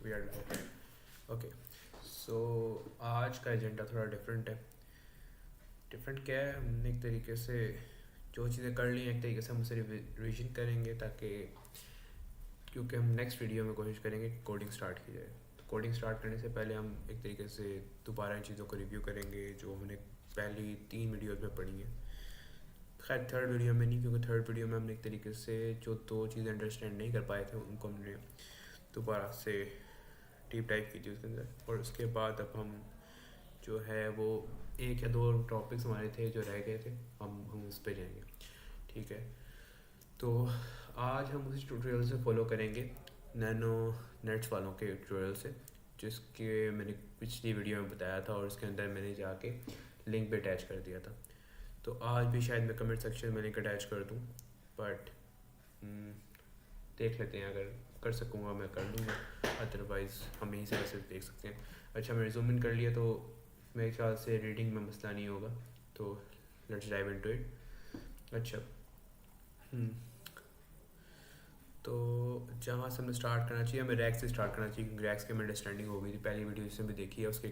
We are live. Okay, so आज का agenda थोड़ा डिफरेंट है। डिफरेंट क्या है, हमने एक तरीके से जो चीज़ें कर ली हैं एक तरीके से हम उसे रिविजन करेंगे, ताकि क्योंकि हम नेक्स्ट वीडियो में कोशिश करेंगे कि कोडिंग स्टार्ट की जाए। तो कोडिंग स्टार्ट करने से पहले हम एक तरीके से दोबारा इन चीज़ों को रिव्यू करेंगे जो हमने पहली 3 वीडियोज़ में पढ़ी हैं। खैर थर्ड वीडियो में नहीं, क्योंकि थर्ड वीडियो में हमने एक तरीके से जो 2 चीज़ें अंडरस्टैंड नहीं कर पाए थे उनको हमने दोबारा से डीप डाइव की थी उसके अंदर। और उसके बाद अब हम जो है वो 1 या 2 टॉपिक्स हमारे थे जो रह गए थे, हम उस पर जाएंगे। ठीक है, तो आज हम उसी ट्यूटोरियल से फॉलो करेंगे, नैनो नेट्स वालों के ट्यूटोरियल से, जिसके मैंने पिछली वीडियो में बताया था और उसके अंदर मैंने जाके लिंक भी अटैच कर दिया था। तो आज भी शायद मैं कमेंट सेक्शन में लिंक अटैच कर दूँ, बट देख लेते हैं, अगर कर सकूँगा मैं कर लूँगा, अदरवाइज़ हम यहीं से वैसे देख सकते हैं। अच्छा, मैंने जूम इन कर लिया तो मेरे ख्याल से रीडिंग में मसला नहीं होगा, तो लेट्स डाइव इनटू इट। अच्छा, तो जहाँ से हमें स्टार्ट करना चाहिए, हमें रैक्स से स्टार्ट करना चाहिए, क्योंकि रैक्स की हमें अंडरस्टैंडिंग हो गई थी पहली वीडियो जिसने भी देखी है उसके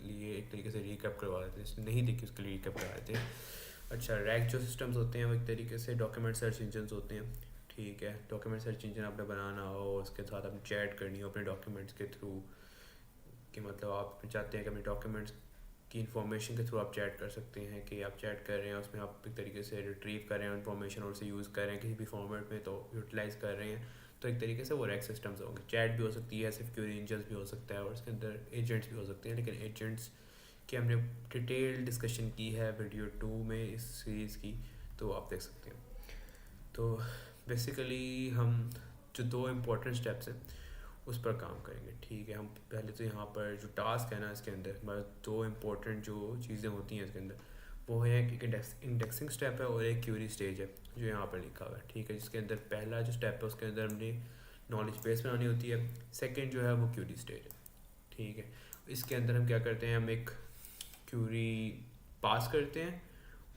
लिए एक तरीके से रिकैप करवा देते हैं, जिसने नहीं देखी उसके लिए रिकैप करवा देते हैं। अच्छा, रैक जो सिस्टम्स होते हैं वो एक तरीके से डॉक्यूमेंट सर्च इंजन होते हैं। ठीक है, डॉक्यूमेंट सर्च इंजन आपने बनाना हो, उसके साथ आपने चैट करनी हो अपने डॉक्यूमेंट्स के थ्रू, कि मतलब आप चाहते हैं कि अपने डॉक्यूमेंट्स की इन्फॉर्मेशन के थ्रू आप चैट कर सकते हैं, कि आप चैट कर रहे हैं उसमें आप एक तरीके से रिट्रीव कर रहे हैं इन्फॉर्मेशन और उसे यूज़ कर रहे हैं किसी भी फॉर्मेट में, तो यूटिलाइज़ कर रहे हैं। तो एक तरीके से वो रैक सिस्टम्स होंगे। चैट भी हो सकती है, सिर्फ क्यूरी इंजन भी हो सकता है, और उसके अंदर एजेंट्स भी हो सकते हैं। लेकिन एजेंट्स की हमने डिटेल डिस्कशन की है वीडियो 2 में इस सीरीज़ की, तो आप देख सकते हैं। तो बेसिकली हम जो 2 इम्पोर्टेंट स्टेप्स हैं उस पर काम करेंगे। ठीक है, हम पहले तो यहाँ पर जो टास्क है ना इसके अंदर हमारे 2 इम्पोर्टेंट जो चीज़ें होती हैं इसके अंदर, वो है एक इंडेक्सिंग स्टेप है और एक क्यूरी स्टेज है जो यहाँ पर लिखा हुआ है। ठीक है, जिसके अंदर पहला जो स्टेप है उसके अंदर हमने नॉलेज बेस बनानी होती है, सेकेंड जो है वो क्यूरी स्टेज है। ठीक है, इसके अंदर हम क्या करते हैं, हम एक क्यूरी पास करते हैं,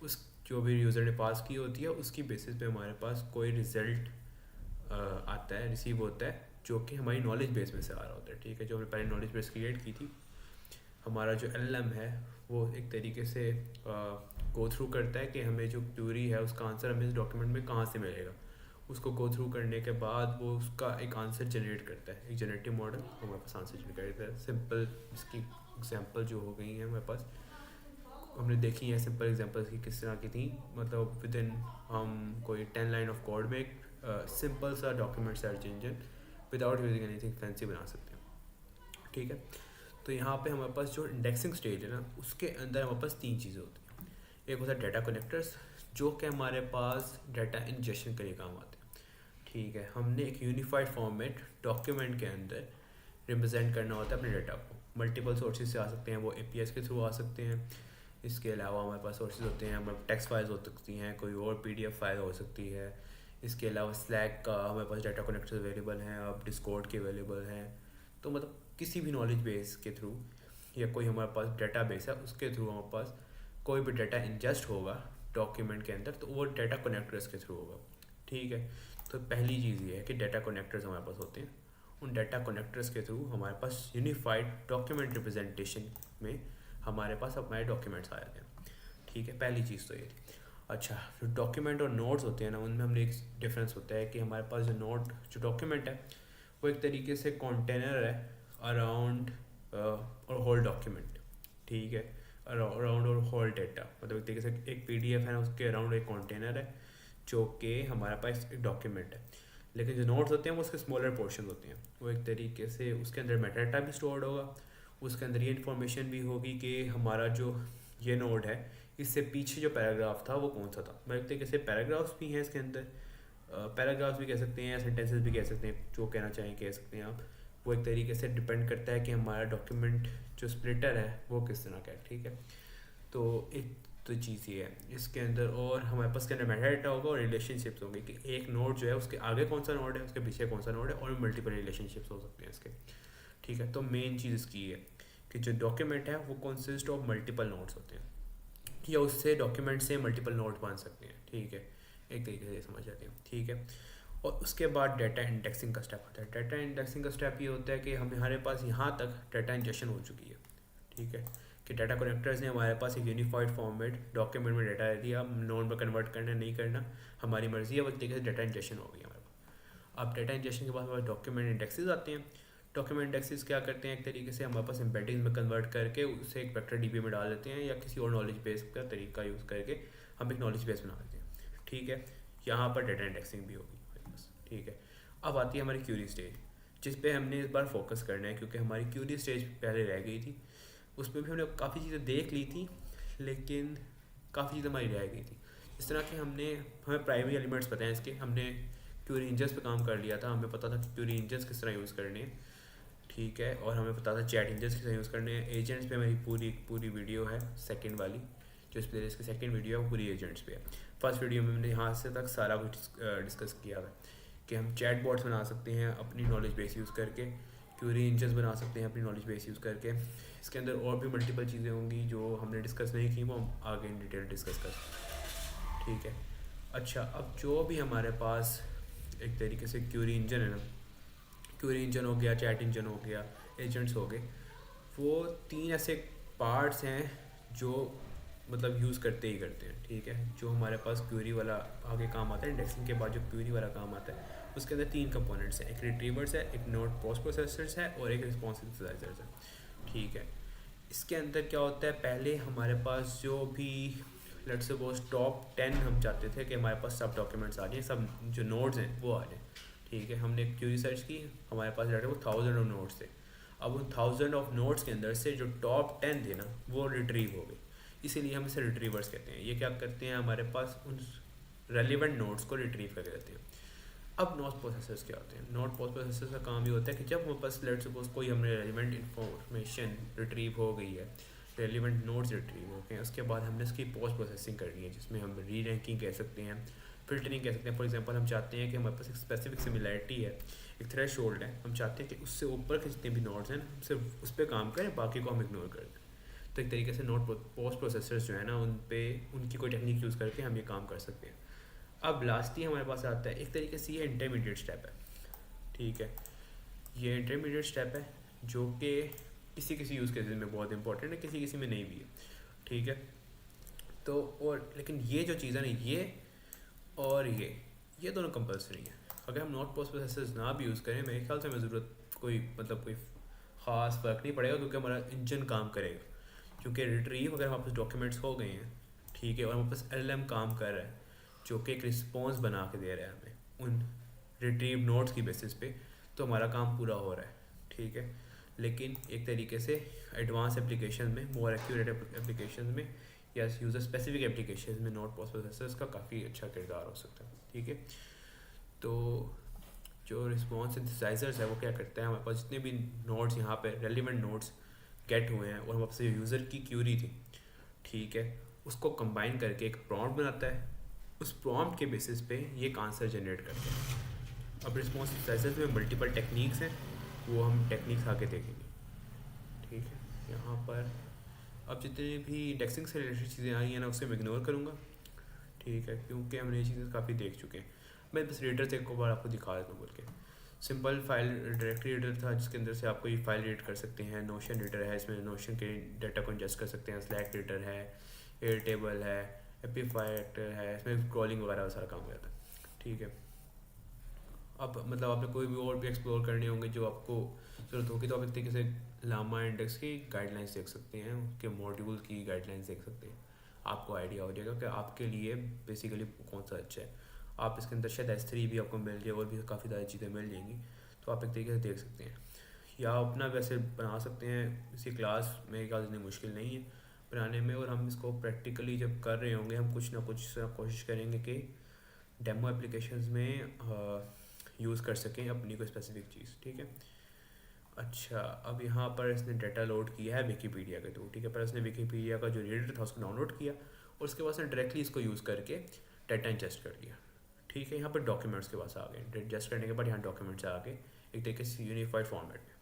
उस जो भी यूज़र ने पास की होती है उसकी बेसिस पे हमारे पास कोई रिज़ल्ट आता है, रिसीव होता है, जो कि हमारी नॉलेज बेस में से आ रहा होता है। ठीक है, जो हमने पहले नॉलेज बेस क्रिएट की थी, हमारा जो LLM है वो एक तरीके से गो थ्रू करता है कि हमें जो क्यूरी है उसका आंसर हमें इस डॉक्यूमेंट में कहाँ से मिलेगा। उसको गो थ्रू करने के बाद वो उसका एक आंसर जनरेट करता है, एक जनरेटिव मॉडल हमारे पास आंसर जनरेट करता है। सिंपल इसकी एग्जांपल जो हो गई हैं हमारे पास, हमने देखी है सिंपल एग्जांपल्स की किस तरह की थी, मतलब विद इन हम कोई 10 लाइन ऑफ कोड में एक सिंपल सा document search engine without using anything fancy बना सकते हैं। ठीक है, तो यहाँ पे हमारे पास जो इंडेक्सिंग स्टेज है ना, उसके अंदर हमारे पास 3 चीज़ें होती हैं। एक होता है डाटा कनेक्टर्स, जो कि हमारे पास डाटा इंजेक्शन के लिए काम आते हैं। ठीक है, हमने एक यूनिफाइड फॉर्मेट डॉक्यूमेंट के अंदर रिप्रेजेंट करना होता है अपने डाटा को। मल्टीपल सोर्सेज से आ सकते हैं, वो APIs के थ्रू आ सकते हैं। इसके अलावा हमारे पास सोर्सेज होते हैं, हमारे टेक्स्ट फाइल्स हो सकती हैं, कोई और PDF फाइल हो सकती है। इसके अलावा स्लैक का हमारे पास डाटा कनेक्टर्स अवेलेबल हैं, अब डिस्कॉर्ड के अवेलेबल हैं। तो मतलब किसी भी नॉलेज बेस के थ्रू या कोई हमारे पास डाटा बेस है उसके थ्रू हमारे पास कोई भी डाटा इंजेस्ट होगा डॉक्यूमेंट के अंदर, तो वो डाटा कनेक्टर्स के थ्रू होगा। ठीक है, तो पहली चीज़ ये है कि डाटा कनेक्टर्स हमारे पास होते हैं। उन डाटा कनेक्टर्स के थ्रू हमारे पास यूनिफाइड डॉक्यूमेंट रिप्रेजेंटेशन में हमारे पास हमारे डॉक्यूमेंट्स आ जाते हैं। ठीक है, पहली चीज़ तो ये थी। अच्छा, जो डॉक्यूमेंट और नोट्स होते हैं ना, उनमें हमने एक डिफरेंस होता है कि हमारे पास जो डॉक्यूमेंट है वो एक तरीके से कंटेनर है अराउंड और होल डॉक्यूमेंट। ठीक है, अराउंड और होल डेटा, मतलब एक तरीके से एक PDF है उसके अराउंड एक कंटेनर है जो कि हमारे पास एक डॉक्यूमेंट है। लेकिन जो नोट्स होते हैं वो उसके स्मॉलर पोर्शन होते हैं, वो एक तरीके से उसके अंदर मेटाडाटा भी स्टोर्ड होगा, उसके अंदर ये इन्फॉर्मेशन भी होगी कि हमारा जो ये नोड है इससे पीछे जो पैराग्राफ था वो कौन सा था। मतलब एक तरीके से पैराग्राफ्स भी हैं इसके अंदर, पैराग्राफ्स भी कह सकते हैं या सेंटेंसेस भी कह सकते हैं, जो कहना चाहें कह सकते हैं आप। वो एक तरीके से डिपेंड करता है कि हमारा डॉक्यूमेंट जो स्प्लिटर है वो किस तरह का है। ठीक है, तो एक तो चीज़ ये है इसके अंदर, और हमारे पास के अंदर मेटाडाटा होगा और रिलेशनशिप्स होंगे कि एक नोड जो है उसके आगे कौन सा नोड है, उसके पीछे कौन सा नोड है, और मल्टीपल रिलेशनशिप्स हो सकते हैं इसके। ठीक है, तो मेन चीज़ इसकी है कि जो डॉक्यूमेंट है वो कंसिस्ट ऑफ मल्टीपल नोड्स होते हैं, या उससे डॉक्यूमेंट से मल्टीपल नोड बन सकते हैं। ठीक है, एक तरीके से समझ जाते हैं। ठीक है, और उसके बाद डाटा इंडेक्सिंग का स्टेप आता है। डाटा इंडेक्सिंग का स्टेप ये होता है कि हमारे पास यहाँ तक डाटा इंजेक्शन हो चुकी है, ठीक है, कि डाटा कनेक्टर्स ने हमारे पास एक यूनिफाइड फॉर्मेट डॉक्यूमेंट में डाटा दे दिया, नोड में कन्वर्ट करना नहीं करना हमारी मर्जी है, वो तरीके से डाटा इंजेक्शन हो गई हमारे पास। अब डाटा इंजेक्शन के बाद हमारे डॉक्यूमेंट इंडेक्सेस आते हैं। डॉक्यूमेंट इंडेक्सेस क्या करते हैं, एक तरीके से हमारे पास एम्बेडिंग में कन्वर्ट करके उसे एक वेक्टर डीबी में डाल देते हैं, या किसी और नॉलेज बेस का तरीका यूज़ करके हम एक नॉलेज बेस बना देते हैं, ठीक है। यहाँ पर डाटा इंडेक्सिंग भी होगी हमारे पास, ठीक है। अब आती है हमारी क्यूरी स्टेज, जिस पे हमने इस बार फोकस करना है, क्योंकि हमारी क्यूरी स्टेज पहले रह गई थी, उसमें भी हमने काफ़ी चीज़ें देख ली थी, लेकिन काफ़ी चीज़ें हमारी रह गई थी। इस तरह के हमें प्राइमरी एलिमेंट्स पता हैं इसके, हमने क्यूरी इंजन्स पे काम कर लिया था, हमें पता था कि क्यूरी इंजन्स किस तरह यूज़ करने हैं, ठीक है, और हमें पता था चैट इंजन्स किस तरह यूज़ करने हैं। एजेंट्स पे मेरी पूरी वीडियो है, सेकंड वाली जो इस प्लेलिस्ट की सेकंड वीडियो है वो पूरी एजेंट्स पे है। फर्स्ट वीडियो में मैंने यहाँ से तक सारा कुछ डिस्कस किया है कि हम चैट बॉट्स बना सकते हैं अपनी नॉलेज बेस यूज़ करके, क्यूरी इंजन्स बना सकते हैं अपनी नॉलेज बेस यूज़ करके। इसके अंदर और भी मल्टीपल चीज़ें होंगी जो हमने डिस्कस नहीं की, वो हम आगे इन डिटेल डिस्कस कर सकते हैं, ठीक है। अच्छा, अब जो भी हमारे पास एक तरीके से क्यूरी इंजन है ना, क्यूरी इंजन हो गया, चैट इंजन हो गया, एजेंट्स हो गए, वो तीन ऐसे पार्ट्स हैं जो मतलब यूज़ करते ही करते हैं, ठीक है। जो हमारे पास क्यूरी वाला आगे काम आता है, इंडेक्सिंग के बाद जो क्यूरी वाला काम आता है, उसके अंदर तीन कंपोनेंट्स हैं, एक रिट्रीवर्स है, एक नोड पोस्ट प्रोसेसर्स है, और एक रिस्पॉन्स सिंथेसाइजर्स है, ठीक है। इसके अंदर क्या होता है, पहले हमारे पास जो भी लेट्स सपोज टॉप 10 हम चाहते थे कि हमारे पास सब डॉक्यूमेंट्स आ जाए, सब जो नोड्स हैं वो आ जाए, ठीक है। हमने एक क्यूरी सर्च की, हमारे पास डाटा वो 1000 ऑफ नोड्स थे। अब उन 1000 ऑफ नोड्स के अंदर से जो टॉप 10 थे ना, वो रिट्रीव हो गए, इसीलिए हम इसे रिट्रीवर्स कहते हैं। ये क्या करते हैं, हमारे पास उन रेलिवेंट नोड्स को रिट्रीव करके देते हैं। अब नोड प्रोसेसर्स क्या होते हैं, नोड पोस्ट प्रोसेसर्स का काम ये होता है कि जब हमारे पास लेट्स सपोज कोई हमने रेलिवेंट इन्फॉर्मेशन रिट्रीव हो गई है, रेलिवेंट नोड्स रिट्रीव हो गए, उसके बाद हमने उसकी पोस्ट प्रोसेसिंग करनी है, जिसमें हम री रैंकिंग कह सकते हैं, फिल्टरिंग कह सकते हैं। फॉर एग्जांपल हम चाहते हैं कि हमारे पास एक स्पेसिफिक सिमिलैरिटी है, एक थ्रेशोल्ड है, हम चाहते हैं कि उससे ऊपर के जितने भी नोड्स हैं हम सिर्फ उस पर काम करें, बाकी को हम इग्नोर कर दें। तो एक तरीके से नोड पोस्ट प्रोसेसर्स जो है ना, उन पे उनकी कोई टेक्निक यूज़ करके हम ये काम कर सकते हैं। अब लास्ट ही हमारे पास आता है, एक तरीके से ये इंटरमीडिएट स्टेप है, ठीक है। ये इंटरमीडिएट स्टेप है जो कि किसी किसी यूज़ केसेस में बहुत इंपॉर्टेंट है, किसी किसी में नहीं भी है, ठीक है। तो और लेकिन ये जो चीज़ है ना, ये और ये दोनों कंपल्सरी हैं। अगर हम नोड पोस्ट प्रोसेसर्स ना भी यूज़ करें, मेरे ख्याल से हमें ज़रूरत कोई ख़ास फ़र्क नहीं पड़ेगा, क्योंकि हमारा इंजन काम करेगा। क्योंकि रिट्रीव अगर हमारे पास डॉक्यूमेंट्स हो गए हैं, ठीक है, और हमारे पास LLM काम कर रहा है जो कि एक रिस्पॉन्स बना के दे रहा है हमें उन रिट्रीव नोट्स की बेसिस पे, तो हमारा काम पूरा हो रहा है, ठीक है। लेकिन एक तरीके से एडवांस एप्लीकेशन में, मोर एक्यूरेट एप्लीकेशन में, या यूज़र स्पेसिफिक एप्लीकेशन में नोड पोस्ट प्रोसेसर्स का काफ़ी अच्छा किरदार हो सकता है, ठीक है। तो जो रिस्पॉन्स सिंथेसाइजर्स है वो क्या करता है, हमारे पास जितने भी नोड्स यहाँ पे रेलिवेंट नोड्स गेट हुए हैं और हमारे पास यूज़र की क्यूरी थी, ठीक है, उसको कंबाइन करके एक प्रॉम्प्ट बनाता है। उस प्रॉम्प्ट के बेसिस पे ये एक आंसर जनरेट करते हैं। अब रिस्पॉन्स सिंथेसाइजर्स में मल्टीपल टेक्निक्स हैं, वो हम टेक्निक्स आगे देखेंगे, ठीक है। यहाँ पर अब जितनी भी इंडेक्सिंग से रिलेटेड चीज़ें आई हैं ना, उससे मैं इग्नोर करूँगा, ठीक है, क्योंकि हमने ये चीज़ें काफ़ी देख चुके हैं। मैं बस रीडर से एक बार आपको दिखा देता हूँ बोल के। सिंपल फाइल डायरेक्टरी रीडर था, जिसके अंदर से आपको ये फाइल रीड कर सकते हैं। नोशन रीडर है, इसमें नोशन के डाटा को इंजेस्ट कर सकते हैं। स्लैक रीडर है, एयर टेबल है, एपीफायर है, इसमें स्क्रॉलिंग वगैरह सारा काम हो जाता है, ठीक है। अब मतलब आपने कोई भी और भी एक्सप्लोर करने होंगे जो आपको ज़रूरत होगी, तो आप एक तरीके से लामा इंडेक्स की गाइडलाइंस देख सकते हैं, उसके मॉड्यूल की गाइडलाइंस देख सकते हैं। आपको आइडिया हो जाएगा कि आपके लिए बेसिकली कौन सा अच्छा है। आप इसके अंदर शायद S3 भी आपको मिल जाए, और भी काफ़ी सारी चीज़ें मिल जाएंगी, तो आप एक तरीके से देख सकते हैं, या अपना वैसे बना सकते हैं। इसी क्लास मेरे ख्याल इतनी मुश्किल नहीं है बनाने में, और हम इसको प्रैक्टिकली जब कर रहे होंगे, हम कुछ ना कुछ कोशिश करेंगे कि डेमो एप्लीकेशंस में यूज़ कर सकें अपनी कोई स्पेसिफिक चीज़, ठीक है। अच्छा, अब यहाँ पर इसने डाटा लोड किया है विकीपीडिया के थ्रू, ठीक है। पर इसने विकीपीडिया का जो रीडर था उसको डाउनलोड किया, और उसके बाद उसने डायरेक्टली इसको यूज़ करके डाटा इंजेस्ट कर लिया, ठीक है। यहाँ पर डॉक्यूमेंट्स के पास आ गए, इंजेस्ट करने के बाद यहाँ डॉक्यूमेंट्स आ गए एक तरीके से यूनिफाइड फॉर्मेट में,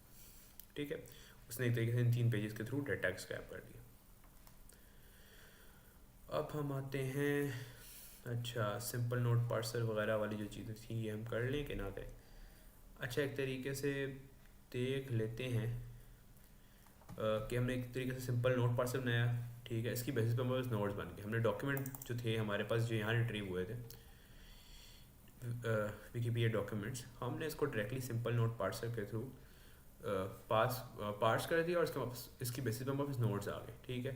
ठीक है। उसने एक तरीके से इन 3 पेजेस के थ्रू डाटा एक्सक्रैप कर दिया। अब हम आते हैं अच्छा, सिंपल नोट पार्सर वगैरह वाली जो चीज़ें थी ये हम कर लें कि ना करें? अच्छा, एक तरीके से देख लेते हैं कि हमने एक तरीके से सिंपल नोट पार्सर बनाया, ठीक है। इसकी बेसिस पे हमारे पास नोट्स बन गए। हमने डॉक्यूमेंट जो थे हमारे पास जो यहाँ रिट्रीव हुए थे विकीपीडिया डॉक्यूमेंट्स, हमने इसको डायरेक्टली सिंपल नोट पार्सर के थ्रू पार्स कर दिया और इसकी बेसिस पे हमारे पास नोट्स आ गए, ठीक है।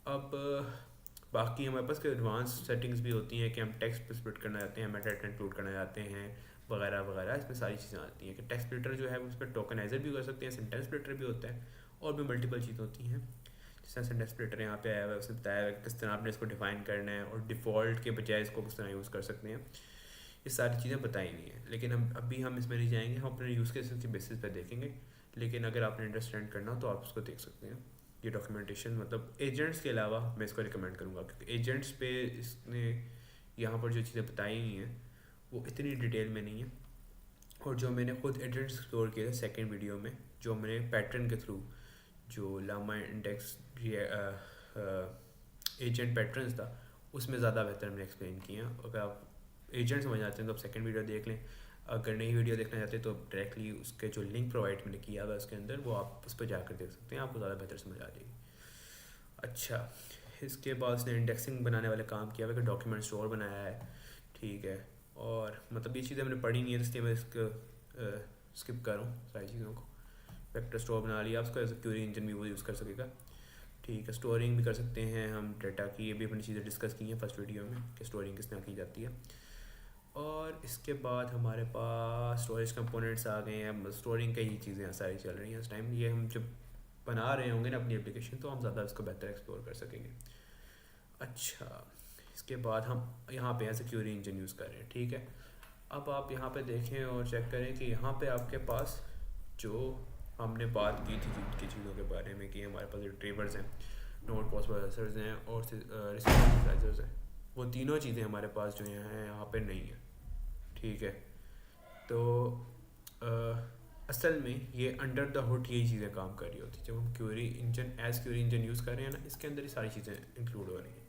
अब बाकी हमारे पास एडवांस सेटिंग्स भी होती हैं कि हम टेक्स्ट पे स्प्लिट करना चाहते हैं, मेटा डेटा इंक्लूड करना चाहते हैं वगैरह वगैरह। इसमें सारी चीज़ें आती हैं कि टेक्स्ट स्प्लिटर जो है उस पर टोकनाइजर भी कर सकते हैं, सेंटेंस स्प्लिटर भी होता है, और भी मल्टीपल चीज़ें होती हैं। जैसे सेंटेंस स्प्लिटर यहाँ पे आया हुआ है, उसने बताया है किस तरह आपने इसको डिफाइन करना है और डिफ़ॉल्ट के बजाय इसको किस तरह यूज़ कर सकते हैं। ये सारी चीज़ें बताई नहीं है, लेकिन हम इसमें नहीं जाएंगे, हम अपने यूज़ केसेस के बेसिस पर देखेंगे। लेकिन अगर आपने अंडरस्टैंड करना हो तो आप उसको देख सकते हैं। ये डॉक्यूमेंटेशन मतलब एजेंट्स के अलावा मैं इसको रिकमेंड करूँगा, क्योंकि एजेंट्स पे इसने यहाँ पर जो चीज़ें बताई हुई हैं वो इतनी डिटेल में नहीं है। और जो मैंने खुद एजेंट्स एक्सप्लोर किए थे सेकेंड वीडियो में, जो मैंने पैटर्न के थ्रू जो लामा इंडेक्स एजेंट पैटर्न्स था, उसमें ज़्यादा बेहतर मैंने एक्सप्लेन किए हैं। अगर आप एजेंट समझ आते हैं तो आप सेकंड वीडियो देख लें। अगर नई वीडियो देखना चाहते हैं तो डायरेक्टली उसके जो लिंक प्रोवाइड मैंने किया हुआ है उसके अंदर, वो आप उस पर जाकर देख सकते हैं, आपको ज़्यादा बेहतर समझ आ जाएगी। अच्छा, इसके बाद उसने इंडेक्सिंग बनाने वाले काम किया हुआ है कि डॉक्यूमेंट स्टोर बनाया है, ठीक है। और मतलब ये चीज़ें मैंने पढ़ी नहीं है, इसलिए मैं इसको स्किप करूँ सारी चीज़ों को। वेक्टर स्टोर बना लिया, उसका एज क्यूरी इंजन भी वो यूज़ कर सकेगा, ठीक है। स्टोरिंग भी कर सकते हैं हम डाटा की, ये भी अपनी चीज़ें डिस्कस की हैं फर्स्ट वीडियो में कि स्टोरिंग किस तरह की जाती है। और इसके बाद हमारे पास स्टोरेज कंपोनेंट्स आ गए हैं। स्टोरिंग का ही चीज़ें सारी चल रही हैं इस टाइम। ये हम जब बना रहे होंगे ना अपनी एप्लीकेशन, तो हम ज़्यादा इसको बेहतर एक्सप्लोर कर सकेंगे। अच्छा, इसके बाद हम यहाँ पे ऐसे क्यूरी इंजन यूज़ कर रहे हैं, ठीक है। अब आप यहाँ पे देखें और चेक करें कि यहाँ पे आपके पास जो हमने बात की थी जिनकी चीज़ों के बारे में कि हमारे पास रिट्रीवर्स हैं, नोट पोस्ट प्रोसेसर्स हैं और रिसीवर्स हैं, वो तीनों चीज़ें हमारे पास जो यहाँ पे नहीं है, ठीक है। तो असल में ये अंडर द हुड यही चीज़ें काम कर रही होती। जब हम क्यूरी इंजन यूज़ कर रहे हैं ना, इसके अंदर ही सारी चीज़ें इंक्लूड हो रही हैं।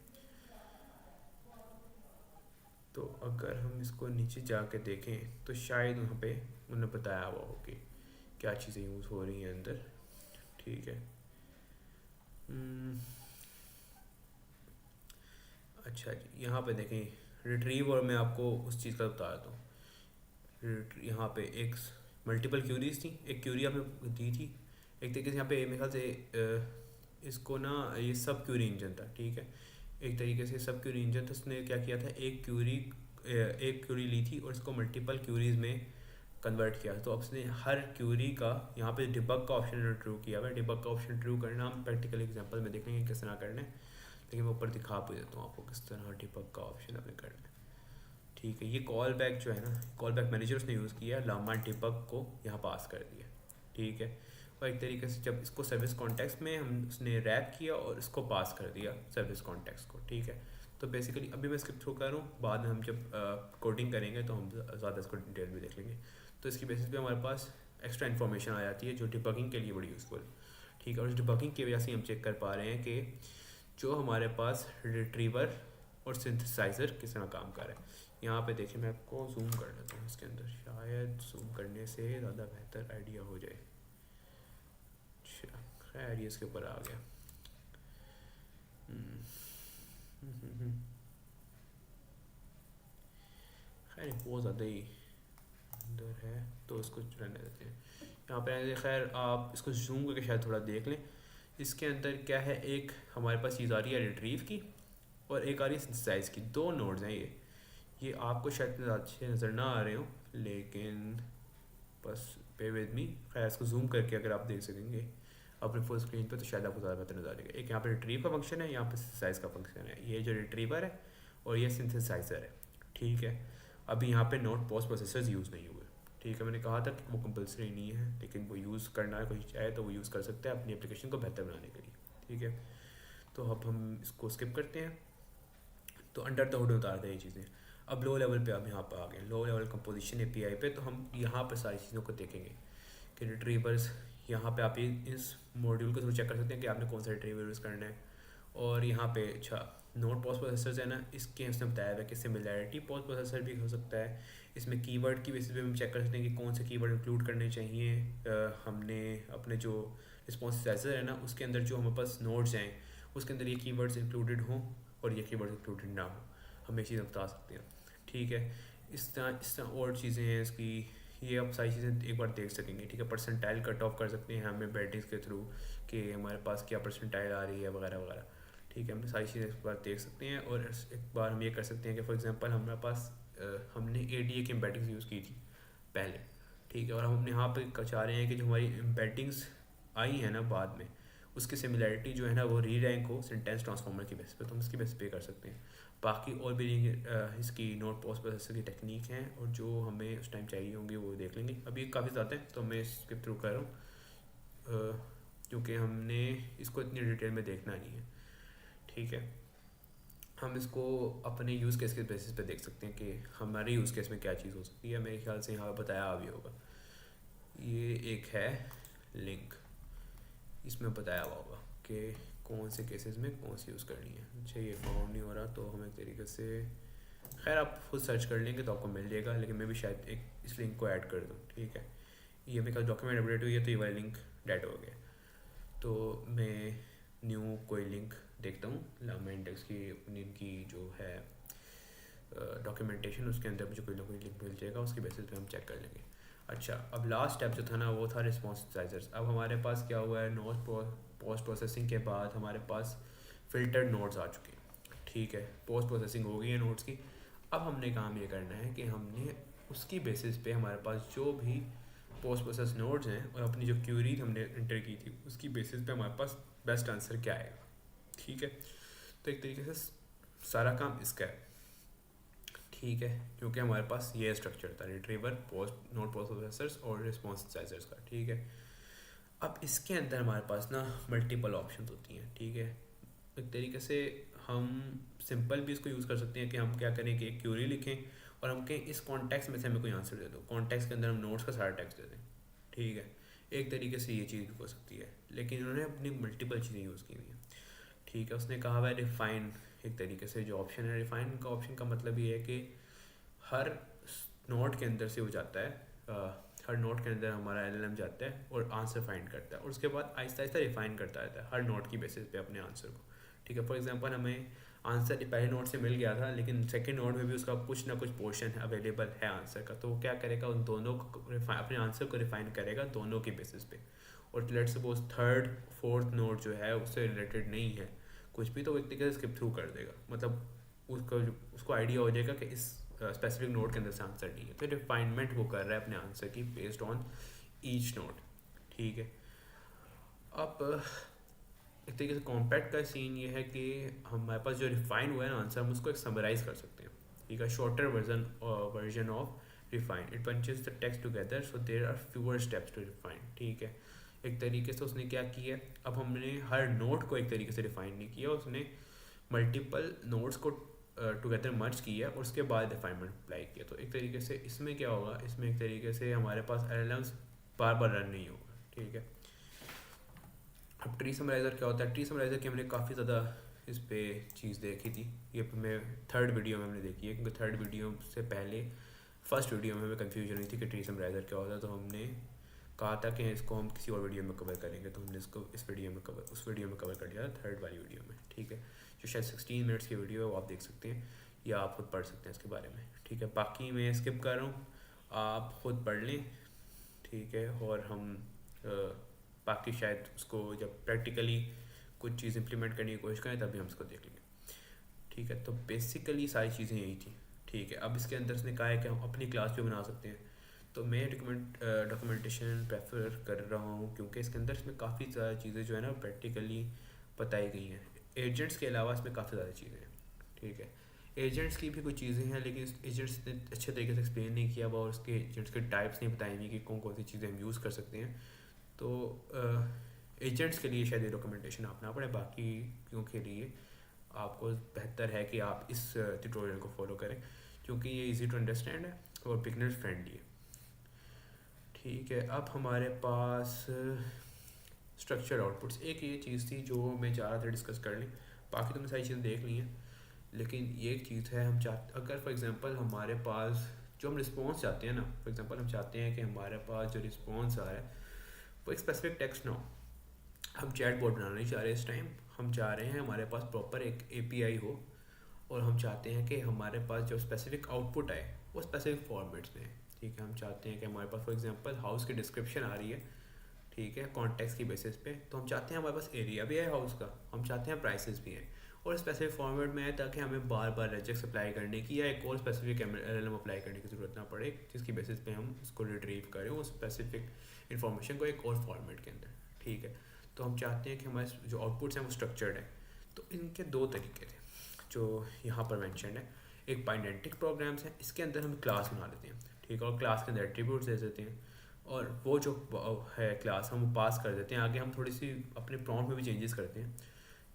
तो अगर हम इसको नीचे जाके देखें तो शायद वहाँ पे उन्होंने बताया हुआ हो कि क्या चीज़ें यूज़ हो रही हैं अंदर, ठीक है। अच्छा जी, यहाँ पे देखें रिट्रीव, और मैं आपको उस चीज़ का बता देता हूँ। यहाँ पे एक मल्टीपल क्यूरीज थी, एक क्यूरी आपने दी थी, एक तरीके से यहाँ पे मेरे ख्याल से इसको ना ये सब क्यूरी इंजन था, ठीक है। एक तरीके से सब क्यूरी इंजन था, उसने क्या किया था, एक क्यूरी ली थी और इसको मल्टीपल क्यूरीज में कन्वर्ट किया। तो अब उसने हर क्यूरी का यहाँ पे डिबग का ऑप्शन ट्रू किया हुआ है। डिबग का ऑप्शन ट्रू करना हम प्रैक्टिकल एग्जांपल में देखेंगे किस तरह करना है, लेकिन मैं ऊपर दिखा भी देता हूँ आपको किस तरह डिबग का ऑप्शन हमें करना है, ठीक है। ये कॉल बैक जो है ना, कॉल बैक मैनेजर उसने यूज़ किया, लामा डिबग को यहाँ पास कर दिया, ठीक है। और एक तरीके से जब इसको सर्विस कॉन्टेक्स्ट में हम उसने रैप किया और इसको पास कर दिया सर्विस कॉन्टेक्स्ट को, ठीक है। तो बेसिकली अभी मैं स्किप थ्रू कर रहा हूँ, बाद में हम जब कोडिंग करेंगे तो हम ज़्यादा इसको डिटेल में देख लेंगे। तो इसकी बेसिस पे हमारे पास एक्स्ट्रा इन्फॉर्मेशन आ जाती है जो डिबगिंग के लिए बड़ी यूज़फुल, ठीक है। और इस डिबगिंग की वजह से हम चेक कर पा रहे हैं कि जो हमारे पास रिट्रीवर और सिंथेसाइज़र किस तरह काम कर रहा है। यहाँ पे देखिए, मैं आपको जूम कर लेता हूँ इसके अंदर, शायद जूम करने से ज़्यादा बेहतर आइडिया हो जाए। अच्छा, खैर ये इसके ऊपर आ गया। खैर बहुत ज़्यादा ही अंदर है तो इसको रहने देते हैं यहाँ पे। खैर आप इसको जूम करके शायद थोड़ा देख लें। इसके अंदर क्या है, एक हमारे पास चीज़ आ रही है रिट्रीव की और एक आ रही है सिंथेसाइज की। दो नोड्स हैं ये आपको शायद अच्छे नज़र ना आ रहे हो, लेकिन बस पे विद मी। खैर इसको जूम करके अगर आप देख सकेंगे अपने फुल स्क्रीन पे तो शायद आपको ज़्यादा बेहतर नज़र आएगा। एक यहाँ पे रिट्रीव का फंक्शन है, यहाँ पे सिंथेसाइज का फंक्शन है। ये जो रिट्रीवर है और ये सिंथेसाइज़र है, ठीक है। अभी यहाँ पे नोट पोस्ट प्रोसेसर्स यूज़ नहीं हुए, ठीक है। मैंने कहा था कि वो कंपलसरी नहीं है, लेकिन वो यूज़ करना है, कोई चाहे तो वो यूज़ कर सकता है अपनी एप्लीकेशन को बेहतर बनाने के लिए, ठीक है। तो अब हम इसको स्किप करते हैं। तो अंडर द हुड उतार दें ये चीज़ें। अब लो लेवल पे अब यहाँ पर आ गए, लो लेवल कंपोजिशन एपीआई पे। तो हम यहाँ पर सारी चीज़ों को देखेंगे कि रिट्रीवर्स, यहाँ पे आप इस मॉड्यूल को थ्रू चेक कर सकते हैं कि आपने कौन सा रिट्रीवर यूज़ करना है। और यहाँ पे अच्छा नोट पॉज प्रोसेसर है ना, इसके उसने बताया हुआ है कि सिमिलैरिटी पॉज प्रोसेसर भी हो सकता है। इसमें कीवर्ड की बेसिस पे हम चेक कर सकते हैं कि कौन से कीवर्ड इंक्लूड करने चाहिए। हमने अपने जो रिस्पॉन्साइजर है ना उसके अंदर जो हमारे पास नोड्स हैं उसके अंदर ये कीवर्ड्स इंक्लूडेड हों और ये कीवर्ड्स इंक्लूडेड ना हो, हम ये चीज़ें बता सकते हैं। ठीक है, इस तरह और चीज़ें हैं इसकी, ये आप सारी चीज़ें एक बार देख सकेंगे। ठीक है, परसेंटाइल कट ऑफ कर सकते हैं हमें बैटिंग्स के थ्रू कि हमारे पास क्या परसेंटाइल आ रही है वगैरह वगैरह। ठीक है, हम सारी चीज़ें एक बार देख सकते हैं। और एक बार हम ये कर सकते हैं कि फॉर एग्जांपल हमारे पास हमने ADA की एम्बेडिंग्स यूज़ की थी पहले। ठीक है, और हम अपने यहाँ पे चाह रहे हैं कि जो हमारी एम्बेडिंग्स आई है ना बाद में, उसकी सिमिलैरिटी जो है ना वो री रैंक हो सेंटेंस ट्रांसफॉर्मर की बेस पे, तो हम इसकी बेस पे कर सकते हैं। बाकी और भी इसकी नोट पोस्ट प्रोसेसर की टेक्निक हैं और जो हमें उस टाइम चाहिए होंगे वो देख लेंगे। अभी काफ़ी ज़्यादा है तो मैं स्किप थ्रू कर रहा हूँ क्योंकि हमने इसको इतनी डिटेल में देखना नहीं है। ठीक है, हम इसको अपने यूज़ केस के बेसिस पे देख सकते हैं कि हमारे यूज़ केस में क्या चीज़ हो सकती है। मेरे ख्याल से यहाँ बताया भी होगा, ये एक है लिंक, इसमें बताया हुआ होगा कि कौन से केसेस में कौन सी यूज़ करनी है। अच्छा, ये फाउंड नहीं हो रहा तो हम एक तरीके से, खैर आप खुद सर्च कर लेंगे तो आपको मिल जाएगा, लेकिन मैं भी शायद एक इस लिंक को ऐड कर दूँ। ठीक है, ये मेरे पास डॉक्यूमेंट अपडेट हुई है तो ये वाला लिंक डेट हो गया। तो मैं न्यू कोई लिंक देखता हूँ लामा इंडेक्स की इनकी जो है डॉक्यूमेंटेशन, उसके अंदर मुझे कोई ना कोई लिंक मिल जाएगा, उसकी बेसिस पे हम चेक कर लेंगे। अच्छा, अब लास्ट स्टेप जो था ना वो था रिस्पॉन्साइजर्स। अब हमारे पास क्या हुआ है, नोट पोस्ट प्रोसेसिंग के बाद हमारे पास फिल्टर्ड नोट्स आ चुके हैं। ठीक है, पोस्ट प्रोसेसिंग हो गई है नोट्स की। अब हमने काम ये करना है कि हमने उसकी बेसिस पे हमारे पास जो भी पोस्ट प्रोसेस नोड्स हैं और अपनी जो क्यूरी हमने इंटर की थी उसकी बेसिस पे हमारे पास बेस्ट आंसर क्या आएगा। ठीक है, तो एक तरीके से सारा काम इसका है। ठीक है, क्योंकि हमारे पास ये स्ट्रक्चर था, retriever, post note post processors और रिस्पॉन्साइजर्स का। ठीक है, अब इसके अंदर हमारे पास ना मल्टीपल ऑप्शंस होती हैं। ठीक है, एक तरीके से हम सिंपल भी इसको यूज़ कर सकते हैं कि हम क्या करें कि एक क्यूरी लिखें और हम कहें इस कॉन्टेक्स्ट में से हमें कोई आंसर दे दो, कॉन्टेक्स्ट के अंदर हम नोट्स का सारा टेक्स्ट दे दें। ठीक है, एक तरीके से ये चीज़ भी हो सकती है, लेकिन इन्होंने अपनी मल्टीपल चीज़ें यूज़ की हुई हैं। ठीक है, उसने कहा हुआ है रिफाइन, एक तरीके से जो ऑप्शन है रिफाइन का, ऑप्शन का मतलब ये है कि हर नोट के अंदर से हो जाता है, हर नोट के अंदर हमारा LLM जाता है और आंसर फाइंड करता है और उसके बाद आहिस्ता आहिस्ता रिफाइन करता रहता है हर नोट की बेसिस पे अपने आंसर को। ठीक है, फॉर एग्जांपल हमें आंसर पहले नोट से मिल गया था लेकिन सेकंड नोट में भी उसका कुछ ना कुछ पोर्शन अवेलेबल है आंसर का, तो वो क्या करेगा, उन दोनों को अपने आंसर को रिफाइन करेगा दोनों की बेसिस पे। और let's suppose third fourth note जो है उससे रिलेटेड नहीं है कुछ भी, तो वो एक तरीके से स्किप थ्रू कर देगा, मतलब उसको आइडिया हो जाएगा कि इस स्पेसिफिक नोट के अंदर से आंसर नहीं है, तो रिफाइनमेंट वो कर रहा है अपने आंसर की बेस्ड ऑन ईच नोट। ठीक है, अब एक तरीके से कॉम्पैक्ट का सीन ये है कि हमारे पास जो रिफाइन हुआ है ना आंसर, हम उसको एक समराइज कर सकते हैं। ठीक है, shorter version of refine, it punches the text together so there are fewer steps to refine. ठीक है, एक तरीके से उसने क्या किया है, अब हमने हर नोट को एक तरीके से रिफाइन नहीं किया, उसने मल्टीपल नोट्स को टुगेदर मर्ज किया और उसके बाद रिफाइनमेंट अप्लाई किया। तो एक तरीके से इसमें क्या होगा, इसमें एक तरीके से हमारे पास LLMs बार बार रन नहीं होगा। ठीक है, अब ट्री समराइज़र क्या होता है, ट्री समराइज़र की हमने काफ़ी ज़्यादा इस पे चीज़ देखी थी, ये मैं थर्ड वीडियो में हमने देखी है, क्योंकि थर्ड वीडियो से पहले फर्स्ट वीडियो में हमें कन्फ्यूजन हुई थी कि ट्री समराइज़र क्या होता है, तो हमने कहा था कि इसको हम किसी और वीडियो में कवर करेंगे, तो हमने इसको उस वीडियो में कवर कर लिया था थर्ड वाली वीडियो में। ठीक है, जो शायद 16 मिनट्स की वीडियो है वो आप देख सकते हैं या आप खुद पढ़ सकते हैं इसके बारे में। ठीक है, बाकी मैं स्किप कर रहा हूँ, आप खुद पढ़ लें। ठीक है, और हम बाकी शायद उसको जब प्रैक्टिकली कुछ चीज़ इंप्लीमेंट करने की कोशिश करें तभी हम इसको देख लेंगे। ठीक है, तो बेसिकली सारी चीज़ें यही थी। ठीक है, अब इसके अंदर उसने कहा है कि हम अपनी क्लास भी बना सकते हैं, तो मैं डॉक्यूमेंटेशन प्रेफर कर रहा हूँ क्योंकि इसके अंदर इसमें काफ़ी ज़्यादा चीज़ें जो है ना प्रैक्टिकली बताई गई हैं। एजेंट्स के अलावा इसमें काफ़ी ज़्यादा चीज़ें हैं। ठीक है, एजेंट्स की भी कुछ चीज़ें हैं लेकिन एजेंट्स ने अच्छे तरीके से एक्सप्लेन नहीं किया हुआ और उसके एजेंट्स के टाइप्स नहीं बताए हुए कि कौन कौन सी चीज़ें हम यूज़ कर सकते हैं। तो एजेंट्स के लिए शायद ये डॉक्यूमेंटेशन आप ना पड़े, बाकी क्यों के लिए आपको बेहतर है कि आप इस ट्यूटोरियल को फॉलो करें क्योंकि ये इजी टू अंडरस्टैंड है और बिगनर फ्रेंडली है। ठीक है, अब हमारे पास स्ट्रक्चर आउटपुट्स, एक ये चीज़ थी जो मैं चाह रहा था डिस्कस कर लें, बाकी तो मैं सारी चीज़ें देख ली हैं। लेकिन ये एक चीज़ है, हम चाहते अगर फॉर एग्जांपल हमारे पास जो हम रिस्पॉन्स चाहते हैं ना, फॉर एग्जांपल हम चाहते हैं कि हमारे पास जो रिस्पॉन्स आ रहा है वो एक स्पेसिफिक टेक्स्ट ना हो। हम चैट बोर्ड बनाना नहीं चाह रहे इस टाइम, हम चाह रहे हैं हमारे पास प्रॉपर एक एपीआई हो, और हम चाहते हैं कि हमारे पास जो स्पेसिफिक आउटपुट आए वो स्पेसिफिक फॉर्मेट्स में है। ठीक है, हम चाहते हैं कि हमारे पास फॉर एग्जांपल हाउस की डिस्क्रिप्शन आ रही है, ठीक है, कॉन्टेक्स्ट की बेसिस पे, तो हम चाहते हैं हमारे पास एरिया भी है हाउस का, हम चाहते हैं प्राइसेस भी हैं और स्पेसिफिक फॉर्मेट में है, ताकि हमें बार बार रेजेक्स अप्लाई करने की या एक और स्पेसिफिक एलएलएम अप्लाई करने की ज़रूरत ना पड़े, जिसकी बेसिस पे हम उसको रिट्रीव करें उस स्पेसिफिक इन्फॉर्मेशन को एक और फॉर्मेट के अंदर। ठीक है, तो हम चाहते हैं कि हमारे जो आउटपुट्स हैं वो स्ट्रक्चर्ड हैं। तो इनके दो तरीके थे जो यहाँ पर मैंशन है। एक पाइडेंटिक प्रोग्राम्स हैं, इसके अंदर हम क्लास बना लेते हैं, ठीक है, और क्लास के अंदर एट्रीब्यूट्स दे देते हैं, और वो जो है क्लास हम पास कर देते हैं। आगे हम थोड़ी सी अपने प्रॉम्प्ट में भी चेंजेस करते हैं,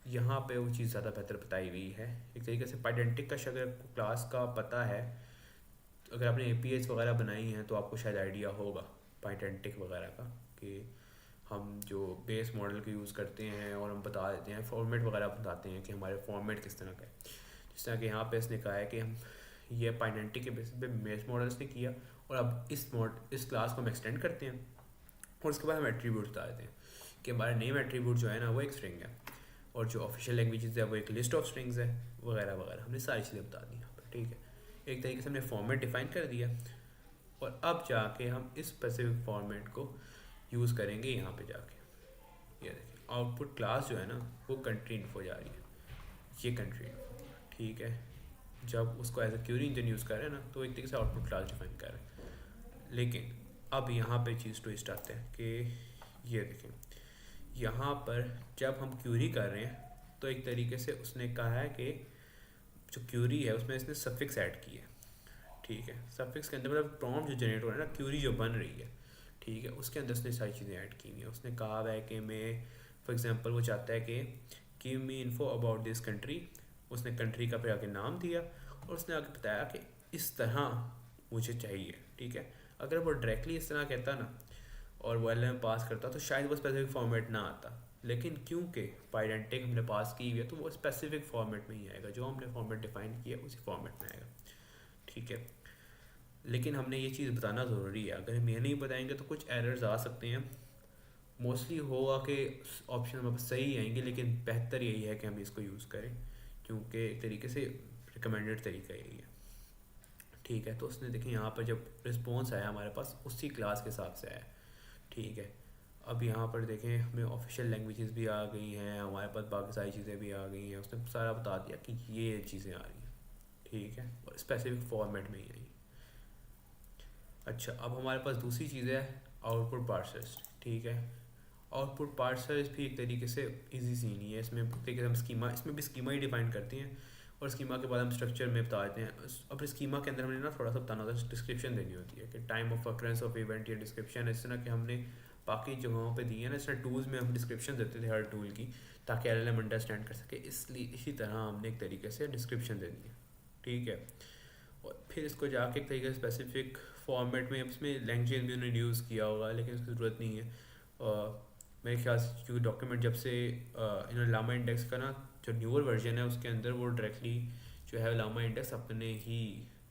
यहाँ पे वो चीज़ ज़्यादा बेहतर बताई हुई है। एक तरीके से पाइडेंटिक का अगर क्लास का पता है, अगर आपने एपीआईज वगैरह बनाई हैं तो आपको शायद आइडिया होगा पाइडेंटिक वगैरह का, कि हम जो बेस मॉडल को यूज़ करते हैं और हम बता देते हैं फॉर्मेट वगैरह बताते हैं कि हमारे फॉर्मेट किस तरह का है। जिस तरह कि यहाँ पे इसने कहा है कि हम ये पाइडेंटिक के बेसिस पे बेस मॉडल्स ने किया, और अब इस क्लास को हम एक्सटेंड करते हैं और उसके बाद हम एट्रीब्यूट बता देते हैं कि हमारा नेम एट्रीब्यूट जो है ना वो एक स्ट्रिंग है, और जो ऑफिशियल लैंग्वेजेस है वो एक लिस्ट ऑफ स्ट्रिंग्स है वगैरह वगैरह। हमने सारी चीज़ें बता दी यहाँ पर। ठीक है, एक तरीके से हमने फॉर्मेट डिफाइन कर दिया, और अब जाके हम इस स्पेसिफिक फॉर्मेट को यूज़ करेंगे यहाँ पे जाके। ये देखिए आउटपुट क्लास जो है ना वो कंट्री इन्फो जा रही है, ये कंट्री इन्फो। ठीक है, जब उसको as a query engine use कर रहे हैं ना तो एक तरीके से आउटपुट क्लास डिफाइन कर रहे हैं। लेकिन अब यहाँ पे चीज़ ट्विस्ट आते हैं कि ये देखें, यहाँ पर जब हम क्यूरी कर रहे हैं तो एक तरीके से उसने कहा है कि जो क्यूरी है उसमें इसने सफिक्स ऐड की है। ठीक है, सफिक्स के अंदर मतलब प्रॉम्प्ट जो जनरेट हो रहा है ना, क्यूरी जो बन रही है, ठीक है, उसके अंदर उसने सारी चीज़ें ऐड की हुई हैं। उसने कहा है कि मैं फॉर एग्जांपल वो चाहता है कि give me info about this country, उसने कंट्री का फिर आगे नाम दिया, और उसने आगे बताया कि इस तरह मुझे चाहिए। ठीक है, अगर वो डायरेक्टली इस तरह कहता ना और वो एल पास करता तो शायद वो स्पेसिफिक फॉर्मेट ना आता, लेकिन क्योंकि पाइडेंटिक हमने पास की हुई है तो वो स्पेसिफिक फॉर्मेट में ही आएगा, जो हमने फॉर्मेट डिफाइन किया उसी फॉर्मेट में आएगा। ठीक है, लेकिन हमने ये चीज़ बताना ज़रूरी है, अगर हम ये नहीं बताएंगे तो कुछ एरर्स आ सकते हैं। मोस्टली होगा कि ऑप्शन हमारे पास सही आएंगे, लेकिन बेहतर यही है कि हम इसको यूज़ करें, क्योंकि एक तरीके से रिकमेंडेड तरीका यही है। ठीक है, तो उसने देखें यहाँ पर जब रिस्पॉन्स आया हमारे पास उसी क्लास के हिसाब से आया। ठीक है, अब यहाँ पर देखें हमें ऑफिशियल लैंग्वेजेस भी आ गई हैं, हमारे पास बाकी सारी चीज़ें भी आ गई हैं, उसने सारा बता दिया कि ये चीज़ें आ रही हैं। ठीक है, और स्पेसिफिक फॉर्मेट में ही आई। अच्छा, अब हमारे पास दूसरी चीज़ है आउटपुट पार्सर्स। ठीक है, आउटपुट पार्सर्स भी एक तरीके से इजी सी नहीं है, इसमें एक तरीके से हम स्कीमा, इसमें भी स्कीमा ही डिफाइन करते हैं, और स्कीमा के बाद हम स्ट्रक्चर में बता देते हैं। अब स्कीमा के अंदर हमने ना थोड़ा सा बताना होता है, डिस्क्रिप्शन देनी होती है कि time of occurrence of event या डिस्क्रिप्शन, इस तरह के हमने बाकी जगहों पे दी है ना, इस तरह टूल्स में हम डिस्क्रिप्शन देते थे हर टूल की, ताकि एलएलएम अंडरस्टैंड कर सके, इसलिए इसी तरह हमने एक तरीके से डिस्क्रिप्शन दे दी है। ठीक है, और फिर इसको जाके एक तरीके से स्पेसिफिक फॉर्मेट में, इसमें लैंग्वेज भी उन्होंने यूज़ किया होगा लेकिन उसकी ज़रूरत नहीं है। मेरे ख्याल से क्योंकि डॉक्यूमेंट जब से इन्होंने लामा इंडेक्स का ना जो न्यूअर वर्जन है उसके अंदर वो डायरेक्टली जो है लामा इंडेक्स अपने ही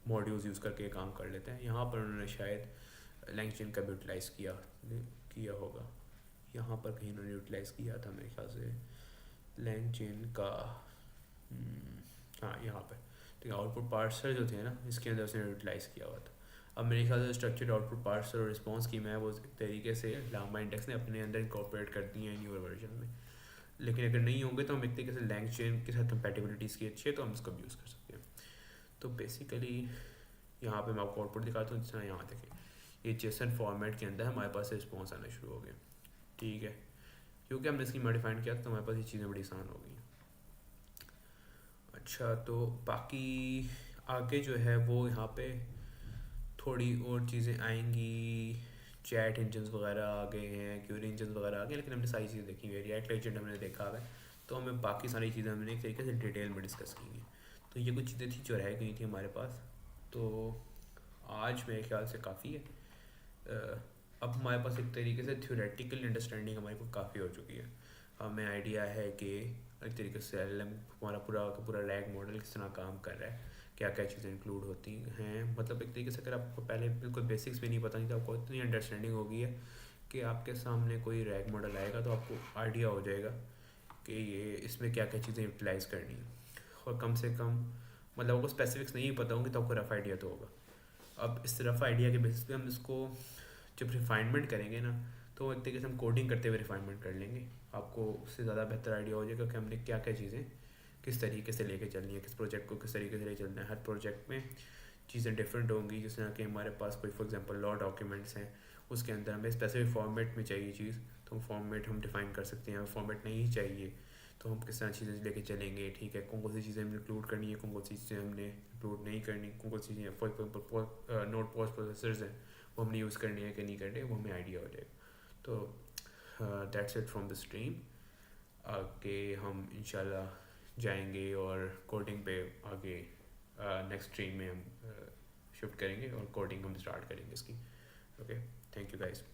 मॉड्यूल्स यूज़ करके काम कर लेते हैं। यहाँ पर उन्होंने शायद लैंग्वेज का भी यूटिलाइज़ किया होगा, यहाँ पर कहीं उन्होंने यूटिलाइज़ किया था मेरे ख्याल से लैंग्वेज का। हाँ, यहाँ पर तो आउटपुट पार्सर जो थे ना इसके अंदर उसने यूटिलाइज़ किया हुआ था। अब मेरे ख्याल से स्ट्रक्चर्ड आउटपुट पार्सर और रिस्पॉन्स की मैं वो एक तरीके से लामा इंडेक्स ने अपने अंदर इंकॉर्पोरेट कर दी है न्यूअर वर्जन में, लेकिन अगर नहीं होंगे तो हम एक तरीके से लैंग्वेज चेन के साथ कंपैटिबिलिटीज़ की अच्छी है तो हम इसको भी यूज़ कर सकते हैं। तो बेसिकली यहाँ पे मैं आपको आउटपुट दिखाता हूँ, जिस तरह यहाँ देखें ये जेसन फॉर्मेट के अंदर हमारे पास रिस्पॉन्स आना शुरू हो गए। ठीक है, क्योंकि हमने इसकी मॉडिफाइड किया तो हमारे पास ये चीज़ें बड़ी आसान हो गई। अच्छा, तो बाकी आगे जो है वो यहाँ पे थोड़ी और चीज़ें आएंगी, चैट इंजन्स वगैरह आ गए हैं, क्यूरी इंजन्स वगैरह आ गए, लेकिन हमने सारी चीज़ें देखी हुई है, रिएक्ट एजेंट हमने देखा है, तो हमें बाकी सारी चीज़ें हमने एक तरीके से डिटेल में डिस्कस की हैं। तो ये कुछ चीज़ें थी जो रह गई थी हमारे पास, तो आज मेरे ख्याल से काफ़ी है। अब हमारे पास एक तरीके से थ्योरेटिकल अंडरस्टैंडिंग हमारे को काफ़ी हो चुकी है। हमें आइडिया है कि एक तरीके से LLM हमारा पूरा का पूरा रैग मॉडल किस तरह काम कर रहा है, क्या क्या चीज़ें इंक्लूड होती हैं। मतलब एक तरीके से अगर आपको पहले बिल्कुल बेसिक्स भी नहीं पता नहीं तो आपको इतनी अंडरस्टैंडिंग होगी है कि आपके सामने कोई रैग मॉडल आएगा तो आपको आइडिया हो जाएगा कि ये इसमें क्या क्या चीज़ें यूटिलाइज़ करनी है। और कम से कम मतलब आपको स्पेसिफिक्स नहीं पता होंगे तो आपको रफ़ आइडिया तो होगा। अब इस रफ़ आइडिया के बेसिस पे हम इसको जब रिफाइनमेंट करेंगे ना, तो एक तरीके से हम कोडिंग करते हुए रिफाइनमेंट कर लेंगे। आपको उससे ज़्यादा बेहतर आइडिया हो जाएगा कि हमने क्या क्या चीज़ें किस तरीके से लेके चलनी है, किस प्रोजेक्ट को किस तरीके से लेके चलना है। हर प्रोजेक्ट में चीज़ें डिफरेंट होंगी। जिस तरह कि हमारे पास कोई फॉर एग्जांपल लॉ डॉक्यूमेंट्स हैं, उसके अंदर हमें स्पेसिफिक फॉर्मेट में चाहिए चीज़, तो फॉर्मेट हम डिफ़ाइन कर सकते हैं। फॉर्मेट नहीं चाहिए तो हम किस तरह चीज़ें लेके चलेंगे, ठीक है, कौन कौन सी चीज़ें हमने इंक्लूड करनी है, कौन कौन सी चीज़ें हमने इंक्लूड नहीं करनी, कौन कौन सी चीज़ें for example note post processors हैं वो हमने यूज़ करनी है कि नहीं करनी, वो हमें आइडिया हो जाएगा। तो that's it from the stream. आगे हम इंशाल्लाह जाएंगे और कोडिंग पे आगे नेक्स्ट स्ट्रीम में हम शिफ्ट करेंगे और कोडिंग हम स्टार्ट करेंगे इसकी। Okay, thank you guys.